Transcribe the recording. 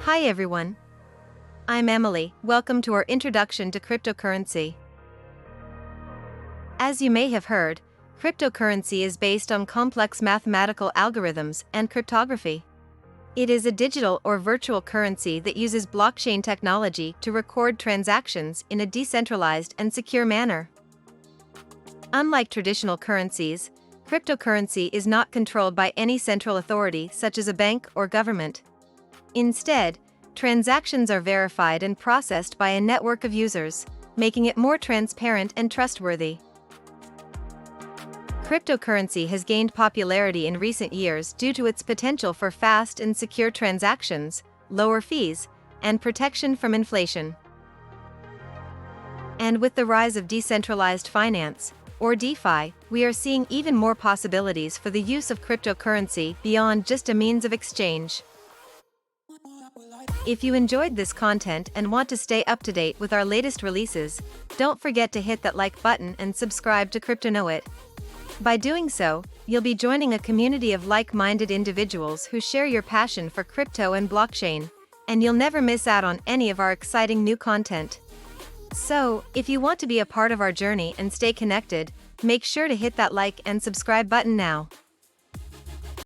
Hi everyone. I'm Emily. Welcome to our introduction to cryptocurrency. As you may have heard, cryptocurrency is based on complex mathematical algorithms and cryptography. It is a digital or virtual currency that uses blockchain technology to record transactions in a decentralized and secure manner. Unlike traditional currencies, cryptocurrency is not controlled by any central authority such as a bank or government. Instead, transactions are verified and processed by a network of users, making it more transparent and trustworthy. Cryptocurrency has gained popularity in recent years due to its potential for fast and secure transactions, lower fees, and protection from inflation. And with the rise of decentralized finance, or DeFi, we are seeing even more possibilities for the use of cryptocurrency beyond just a means of exchange. If you enjoyed this content and want to stay up to date with our latest releases, don't forget to hit that like button and subscribe to CryptoKnowit. By doing so, you'll be joining a community of like-minded individuals who share your passion for crypto and blockchain, and you'll never miss out on any of our exciting new content. So, if you want to be a part of our journey and stay connected, make sure to hit that like and subscribe button now.